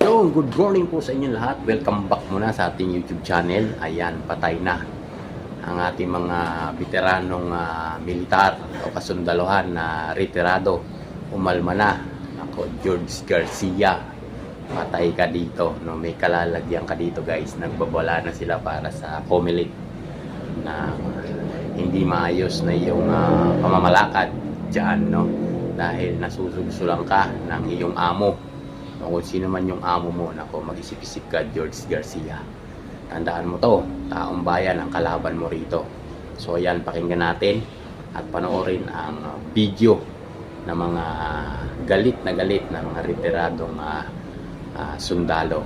Hello, good morning po sa inyo lahat. Welcome back muna sa ating YouTube channel. Ayan, patay na ang ating mga veteranong militar o kasundaluhan na retirado. Umalma na. Ako, George Garcia. Patay ka dito. No? May kalalagyan ka dito, guys. Nagbabala na sila para sa COMELEC na hindi maayos na yung pamamalakad dyan, no? Dahil nasusulsulan ka ng iyong amo. Kung sino man yung amo mo, nako, mag-isip-isip ka, George Garcia. Tandaan mo to, taong bayan ang kalaban mo rito. So ayan, pakinggan natin at panoorin ang video ng mga galit na mga retiradong sundalo.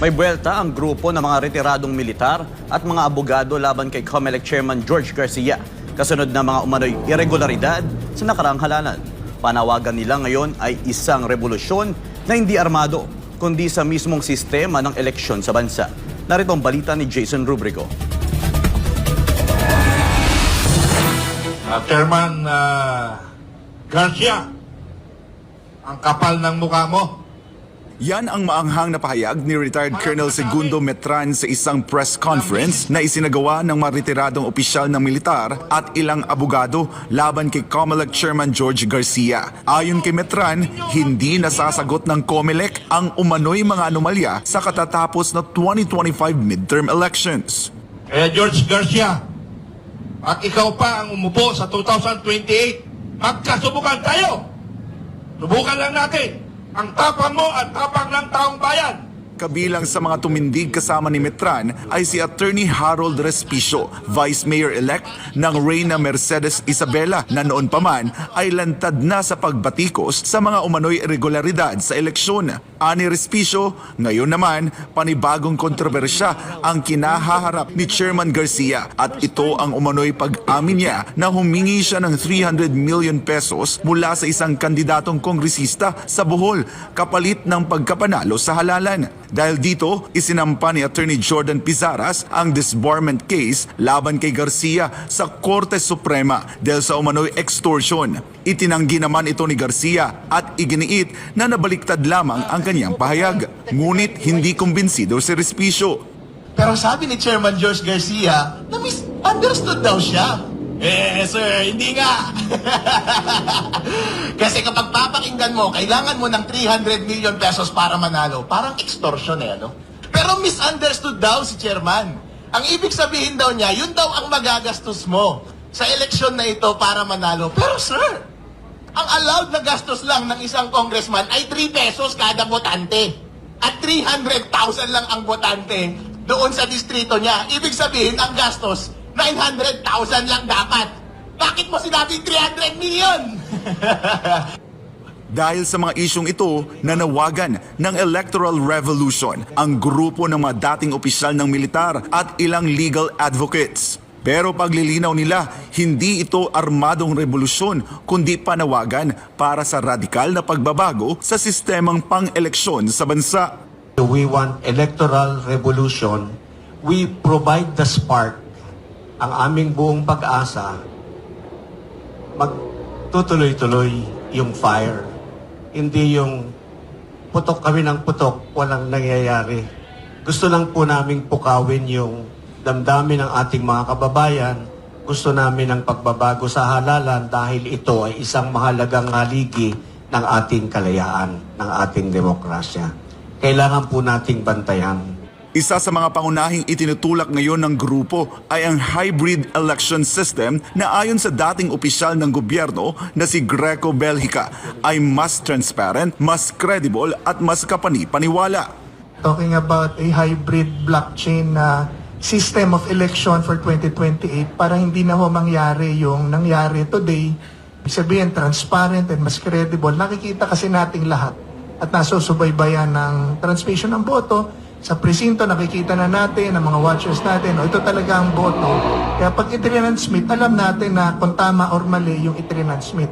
May buwelta ang grupo ng mga retiradong militar at mga abogado laban kay COMELEC Chairman George Garcia, kasunod na mga umano'y irregularidad sa nakaraang halalan. Panawagan nila ngayon ay isang revolusyon na hindi armado, kundi sa mismong sistema ng eleksyon sa bansa. Narito ang balita ni Jason Rubrico. Chairman Garcia, ang kapal ng mukha mo. Yan ang maanghang na pahayag ni retired Colonel Segundo Metran sa isang press conference na isinagawa ng mga retiradong opisyal ng militar at ilang abogado laban kay COMELEC Chairman George Garcia. Ayon kay Metran, hindi nasasagot ng COMELEC ang umano'y mga anomalya sa katatapos na 2025 midterm elections. George Garcia, at ikaw pa ang umupo sa 2028, magkasubukan tayo. Subukan lang natin ang tapang mo at tapang ng taong bayan. Kabilang sa mga tumindig kasama ni Metran ay si Attorney Harold Respicio, Vice Mayor-elect ng Reyna Mercedes Isabela na noon pa man ay lantad na sa pagbatikos sa mga umano'y irregularidad sa eleksyon. Ani Respicio, ngayon naman panibagong kontrobersya ang kinahaharap ni Chairman Garcia at ito ang umano'y pag-amin niya na humingi siya ng 300 million pesos mula sa isang kandidatong kongresista sa Bohol kapalit ng pagkapanalo sa halalan. Dahil dito, isinampa ni Attorney Jordan Pizaras ang disbarment case laban kay Garcia sa Korte Suprema dahil sa umano'y extortion. Itinanggi naman ito ni Garcia at iginiit na nabaliktad lamang ang kanyang pahayag. Ngunit hindi kumbinsido si Respicio. Pero sabi ni Chairman George Garcia na misunderstood daw siya. Sir, hindi nga. Kasi kapag papakinggan mo, kailangan mo ng 300 million pesos para manalo. Parang extortion ano? Pero misunderstood daw si Chairman. Ang ibig sabihin daw niya, yun daw ang magagastos mo sa eleksyon na ito para manalo. Pero sir, ang allowed na gastos lang ng isang congressman ay 3 pesos kada botante. At 300,000 lang ang botante doon sa distrito niya. Ibig sabihin, ang gastos 900,000 lang dapat. Bakit mo sinabing 300 million? Dahil sa mga isyong ito, nanawagan ng electoral revolution ang grupo ng mga dating opisyal ng militar at ilang legal advocates. Pero paglilinaw nila, hindi ito armadong revolusyon kundi panawagan para sa radikal na pagbabago sa sistemang pang-eleksyon sa bansa. We want electoral revolution. We provide the spark. Ang aming buong pag-asa, magtutuloy-tuloy yung fire. Hindi yung putok kami ng putok, walang nangyayari. Gusto lang po naming pukawin yung damdamin ng ating mga kababayan. Gusto namin ng pagbabago sa halalan dahil ito ay isang mahalagang haligi ng ating kalayaan, ng ating demokrasya. Kailangan po nating bantayan. Isa sa mga pangunahing itinutulak ngayon ng grupo ay ang hybrid election system na ayon sa dating opisyal ng gobyerno na si Greco Belgica ay mas transparent, mas credible at mas kapani-paniwala. Talking about a hybrid blockchain system of election for 2028 para hindi na ho mangyari yung nangyari today. Ibig sabihin, transparent and mas credible. Nakikita kasi nating lahat at nasusubaybayan ng transmission ng boto. Sa presinto, nakikita na natin, ang mga watchers natin, ito talaga ang boto. Kaya pag i-transmit, alam natin na kung tama or mali yung i-transmit.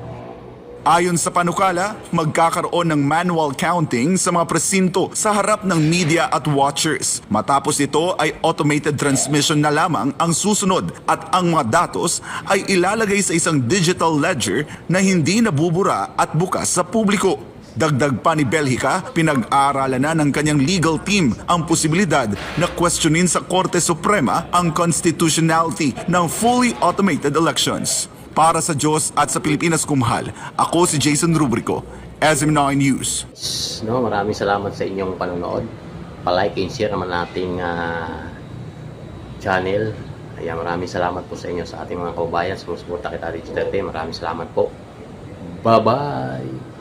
Ayon sa panukala, magkakaroon ng manual counting sa mga presinto sa harap ng media at watchers. Matapos ito ay automated transmission na lamang ang susunod at ang mga datos ay ilalagay sa isang digital ledger na hindi nabubura at bukas sa publiko. Dagdag pa ni Belhica, pinag-aaralan na ng kanyang legal team ang posibilidad na questionin sa Korte Suprema ang constitutionality ng fully automated elections. Para sa Diyos at sa Pilipinas Kumhal, ako si Jason Rubrico, SM9 News. No, maraming salamat sa inyong panonood. Pa-like and share naman nating channel. Ayan, maraming salamat po sa inyo, sa ating mga kababayan. Sumusuporta kita Rich Duterte. Maraming salamat po. Bye-bye!